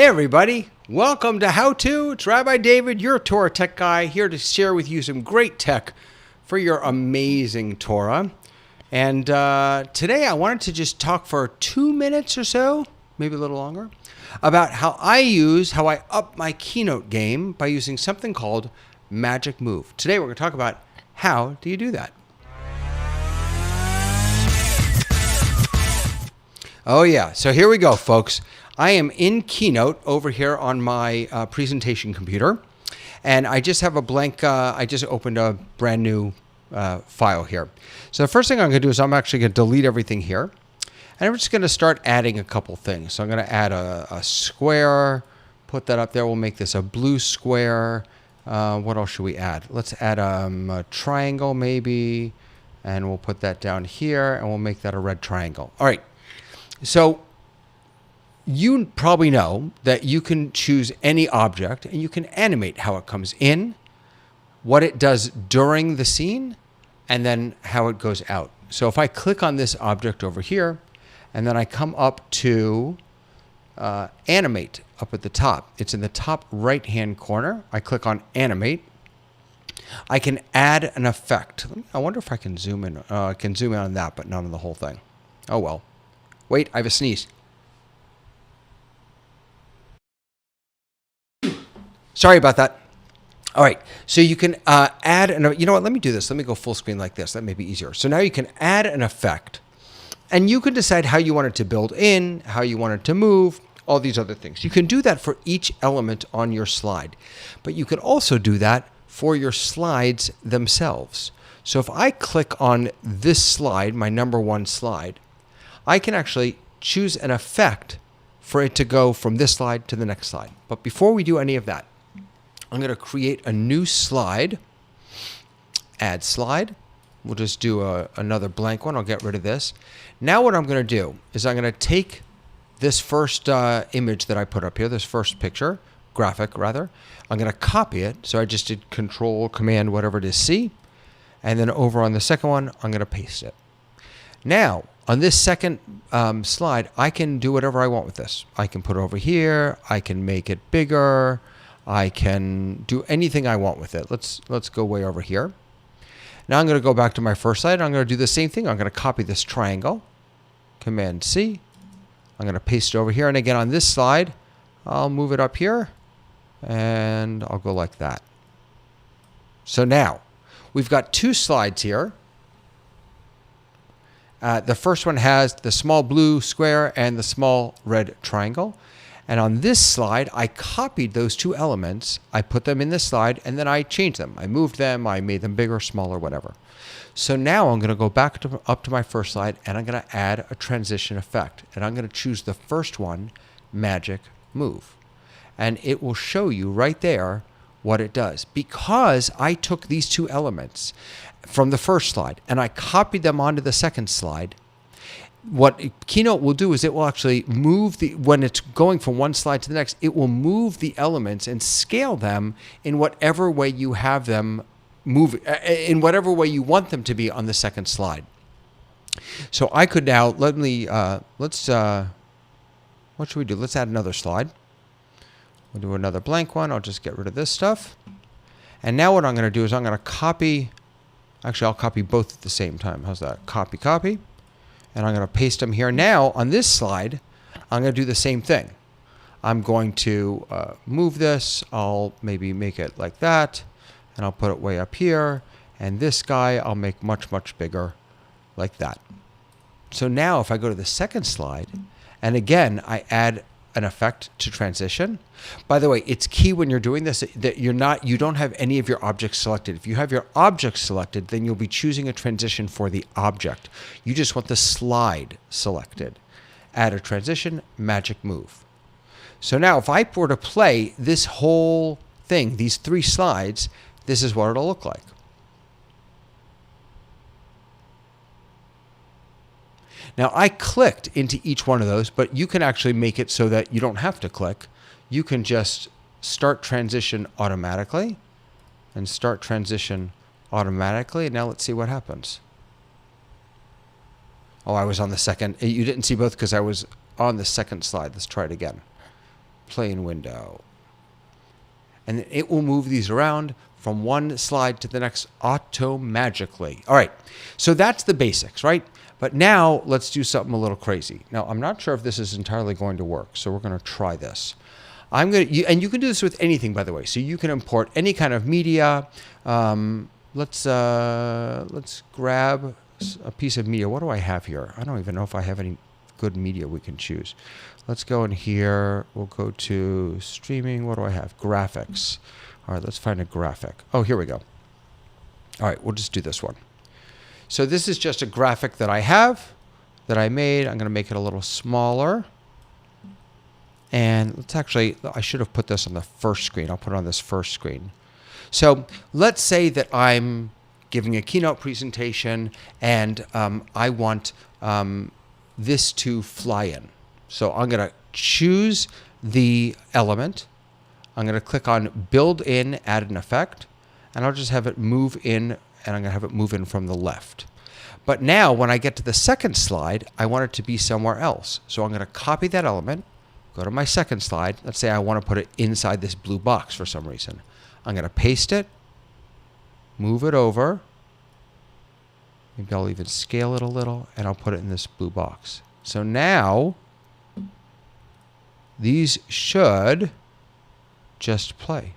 Hey everybody, welcome to How To. It's Rabbi David, your Torah Tech Guy, here to share with you some great tech for your amazing Torah. And today I wanted to just talk for 2 minutes or so, maybe a little longer, about how I up my Keynote game by using something called Magic Move. Today we're going to talk about how do you do that. Oh yeah, so here we go, folks. I am in Keynote over here on my presentation computer, and I just have a blank, I just opened a brand new file here. So the first thing I'm going to do is I'm actually going to delete everything here, and I'm just going to start adding a couple things. So I'm going to add a square, put that up there. We'll make this a blue square. What else should we add? Let's add a triangle maybe, and we'll put that down here, and we'll make that a red triangle. All right, so you probably know that you can choose any object and you can animate how it comes in, what it does during the scene, and then how it goes out. So if I click on this object over here, and then I come up to animate up at the top. It's in the top right-hand corner. I click on animate. I can add an effect. I wonder if I can zoom in. I can zoom in on that, but not on the whole thing. Oh well. Wait, I have a sneeze. Sorry about that. All right, so you can add, you know what, let me do this. Let me go full screen like this. That may be easier. So now you can add an effect, and you can decide how you want it to build in, how you want it to move, all these other things. You can do that for each element on your slide, but you can also do that for your slides themselves. So if I click on this slide, my number one slide, I can actually choose an effect for it to go from this slide to the next slide. But before we do any of that, I'm going to create a new slide, add slide. We'll just do another blank one. I'll get rid of this. Now what I'm going to do is I'm going to take this first image that I put up here, this first picture, graphic rather. I'm going to copy it. So I just did Control, Command, whatever it is, C. And then over on the second one, I'm going to paste it. Now, on this second slide, I can do whatever I want with this. I can put it over here. I can make it bigger. I can do anything I want with it. Let's go way over here. Now I'm going to go back to my first slide. I'm going to do the same thing. I'm going to copy this triangle. Command C. I'm going to paste it over here. And again, on this slide, I'll move it up here. And I'll go like that. So now, we've got two slides here. The first one has the small blue square and the small red triangle. And on this slide, I copied those two elements. I put them in this slide, and then I changed them. I moved them. I made them bigger, smaller, whatever. So now I'm going to go back up to my first slide, and I'm going to add a transition effect. And I'm going to choose the first one, Magic Move. And it will show you right there what it does. Because I took these two elements from the first slide, and I copied them onto the second slide, what Keynote will do is it will actually move when it's going from one slide to the next, it will move the elements and scale them in whatever way you have them move, in whatever way you want them to be on the second slide. So I could now, what should we do? Let's add another slide. We'll do another blank one. I'll just get rid of this stuff. And now what I'm going to do is I'm going to copy, actually I'll copy both at the same time. How's that? Copy, copy. And I'm going to paste them here. Now, on this slide, I'm going to do the same thing. I'm going to move this. I'll maybe make it like that. And I'll put it way up here. And this guy, I'll make much, much bigger like that. So now, if I go to the second slide, and again, I add an effect to transition. By the way, it's key when you're doing this that you don't have any of your objects selected. If you have your objects selected, then you'll be choosing a transition for the object. You just want the slide selected. Add a transition, Magic Move. So now if I were to play this whole thing, these three slides, this is what it'll look like. Now, I clicked into each one of those, but you can actually make it so that you don't have to click. You can just start transition automatically and start transition automatically. Now let's see what happens. Oh, I was on the second. You didn't see both because I was on the second slide. Let's try it again. plain window. And it will move these around from one slide to the next auto-magically. All right, so that's the basics, right? But now let's do something a little crazy. Now, I'm not sure if this is entirely going to work, so we're going to try this. And you can do this with anything, by the way. So you can import any kind of media. Let's grab a piece of media. What do I have here? I don't even know if I have any good media we can choose. Let's go in here. We'll go to streaming. What do I have? Graphics. All right, let's find a graphic. Oh, here we go. All right, we'll just do this one. So this is just a graphic that I have, that I made. I'm going to make it a little smaller. And let's actually, I should have put this on the first screen. I'll put it on this first screen. So let's say that I'm giving a keynote presentation and I want this to fly in. So I'm going to choose the element. I'm going to click on Build In, Add an Effect, and I'll just have it move in, and I'm going to have it move in from the left. But now when I get to the second slide, I want it to be somewhere else. So I'm going to copy that element, go to my second slide. Let's say I want to put it inside this blue box for some reason. I'm going to paste it, move it over. Maybe I'll even scale it a little, and I'll put it in this blue box. So now these should just play.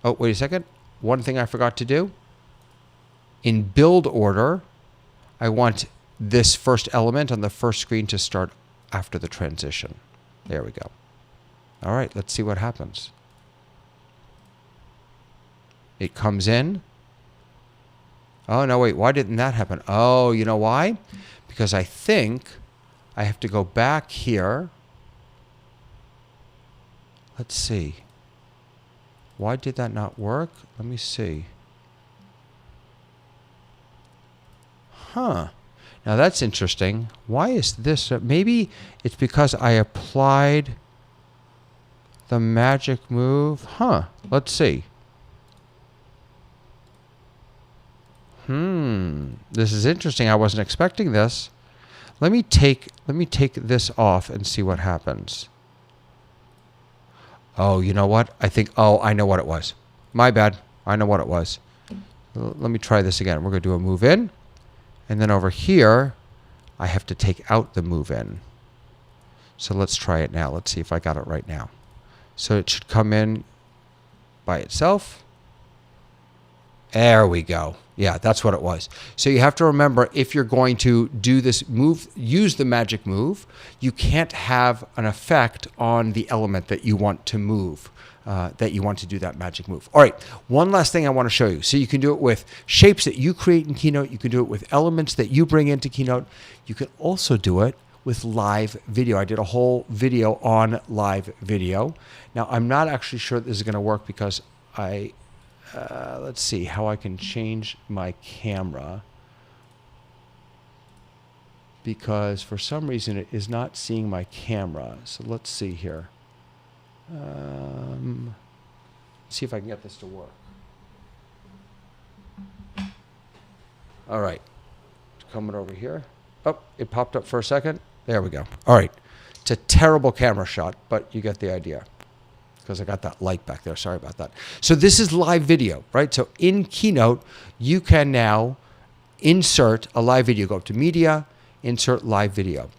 Oh, wait a second. One thing I forgot to do. In build order, I want this first element on the first screen to start after the transition. There we go. All right, let's see what happens. It comes in. Oh, no, wait, why didn't that happen? Oh, you know why? Because I think I have to go back here. Let's see. Why did that not work? Let me see. Huh. Now that's interesting. Why is this? Maybe it's because I applied the magic move. Huh. Let's see. This is interesting. I wasn't expecting this. Let me take this off and see what happens. Oh, you know what? I know what it was. My bad. I know what it was. Let me try this again. We're going to do a move in. And then over here, I have to take out the move in. So let's try it now. Let's see if I got it right now. So it should come in by itself. There we go. Yeah, that's what it was. So you have to remember, if you're going to do this move, use the magic move, you can't have an effect on the element that you want to move, that you want to do that magic move. All right, one last thing I want to show you. So you can do it with shapes that you create in Keynote. You can do it with elements that you bring into Keynote. You can also do it with live video. I did a whole video on live video. Now, I'm not actually sure this is going to work because let's see how I can change my camera, because for some reason it is not seeing my camera. So let's see here. See if I can get this to work. All right. Coming over here. Oh, it popped up for a second. There we go. All right. It's a terrible camera shot, but you get the idea. Because I got that light back there. Sorry about that. So this is live video, right? So in Keynote, you can now insert a live video. Go up to Media, insert live video.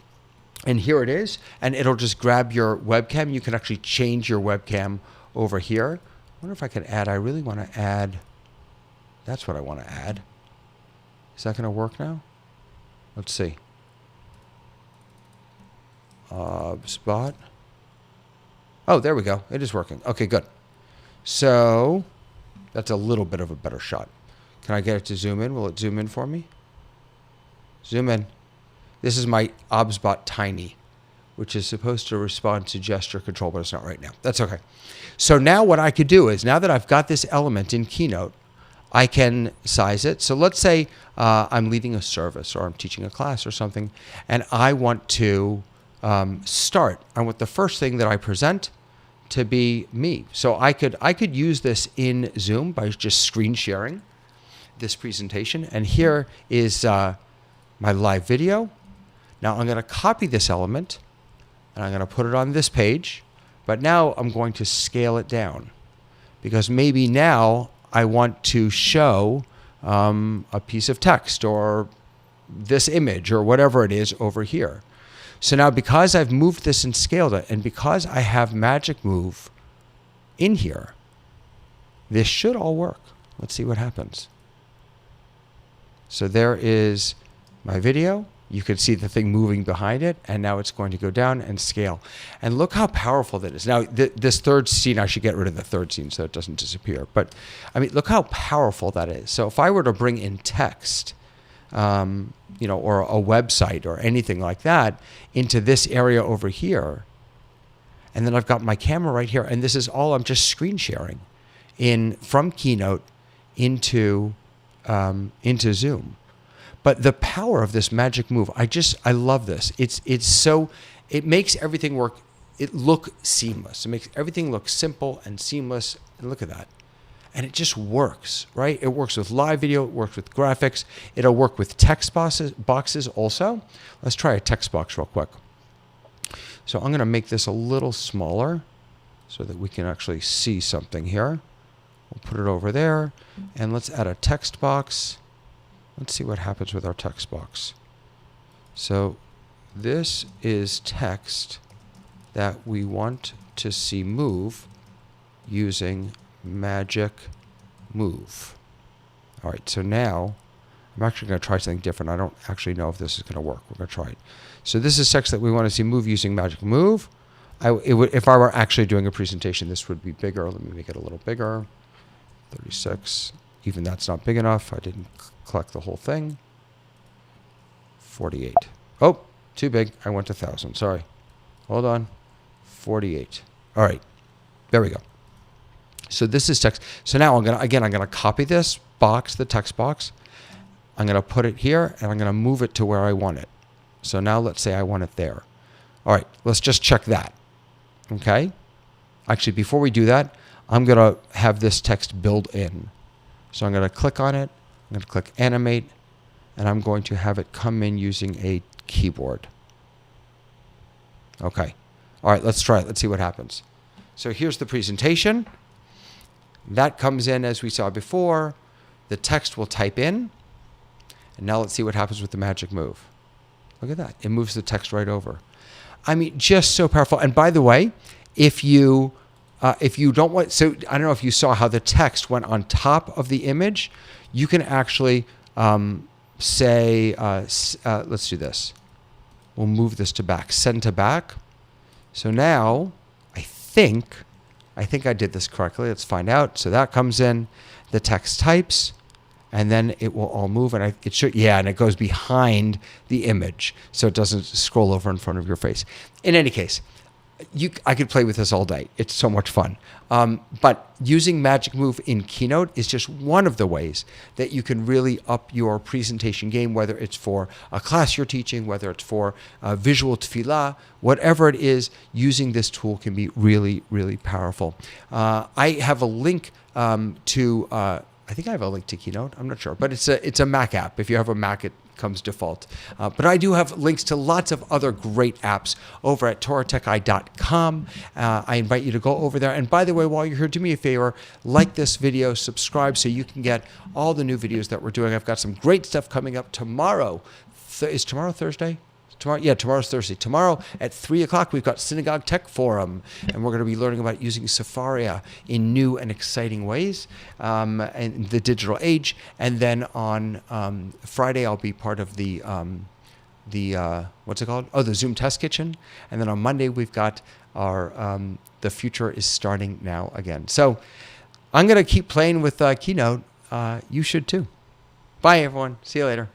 And here it is. And it'll just grab your webcam. You can actually change your webcam over here. I wonder if I can add. I really want to add. That's what I want to add. Is that going to work now? Let's see. Spot. Oh, there we go. It is working. Okay, good. So that's a little bit of a better shot. Can I get it to zoom in? Will it zoom in for me? Zoom in. This is my OBSBot Tiny, which is supposed to respond to gesture control, but it's not right now. That's okay. So now what I could do is, now that I've got this element in Keynote, I can size it. So let's say I'm leading a service or I'm teaching a class or something, and I want to start. I want the first thing that I present to be me. So I could use this in Zoom by just screen sharing this presentation. And here is my live video. Now I'm going to copy this element and I'm going to put it on this page. But now I'm going to scale it down because maybe now I want to show a piece of text or this image or whatever it is over here. So now because I've moved this and scaled it, and because I have Magic Move in here, this should all work. Let's see what happens. So there is my video. You can see the thing moving behind it, and now it's going to go down and scale. And look how powerful that is. Now, this third scene, I should get rid of the third scene so it doesn't disappear. But, I mean, look how powerful that is. So if I were to bring in text, you know, or a website or anything like that into this area over here, and then I've got my camera right here, and this is all I'm just screen sharing from Keynote into Zoom. But the power of this Magic Move, I love this. It makes everything look seamless. It makes everything look simple and seamless. And look at that. And it just works, right? It works with live video. It works with graphics. It'll work with text boxes also. Let's try a text box real quick. So I'm going to make this a little smaller so that we can actually see something here. We'll put it over there. And let's add a text box. Let's see what happens with our text box. So this is text that we want to see move using Magic Move. All right, so now I'm actually going to try something different. I don't actually know if this is going to work. We're going to try it. So this is text that we want to see move using Magic Move. If I were actually doing a presentation, this would be bigger. Let me make it a little bigger. 36. Even that's not big enough. I didn't collect the whole thing. 48. Oh, too big. I went to 1,000. Sorry. Hold on. 48. All right. There we go. So this is text. So now I'm gonna copy this box, the text box. I'm gonna put it here, and I'm gonna move it to where I want it. So now let's say I want it there. All right. Let's just check that. Okay. Actually, before we do that, I'm gonna have this text build in. So I'm going to click on it, I'm going to click animate, and I'm going to have it come in using a keyboard. Okay. All right, let's try it. Let's see what happens. So here's the presentation. That comes in as we saw before. The text will type in. And now let's see what happens with the Magic Move. Look at that. It moves the text right over. I mean, just so powerful. And by the way, if you don't want, so I don't know if you saw how the text went on top of the image. You can actually say, let's do this. We'll move this to back, send to back. So now I think I did this correctly. Let's find out. So that comes in, the text types, and then it will all move. And it should, yeah, and it goes behind the image. So it doesn't scroll over in front of your face. In any case, I could play with this all day. It's so much fun. But using Magic Move in Keynote is just one of the ways that you can really up your presentation game, whether it's for a class you're teaching, whether it's for visual tefillah, whatever it is, using this tool can be really, really powerful. I have a link to, I think I have a link to Keynote. I'm not sure, but it's a Mac app. If you have a Mac, it comes default. But I do have links to lots of other great apps over at TorahTechGuy.com. I invite you to go over there. And by the way, while you're here, do me a favor, like this video, subscribe so you can get all the new videos that we're doing. I've got some great stuff coming up tomorrow. Is tomorrow Thursday? Tomorrow's Thursday. Tomorrow at 3 o'clock, we've got Synagogue Tech Forum, and we're going to be learning about using Sefaria in new and exciting ways in the digital age. And then on Friday, I'll be part of the what's it called? Oh, the Zoom Test Kitchen. And then on Monday, we've got our The Future is Starting Now again. So I'm going to keep playing with Keynote. You should too. Bye, everyone. See you later.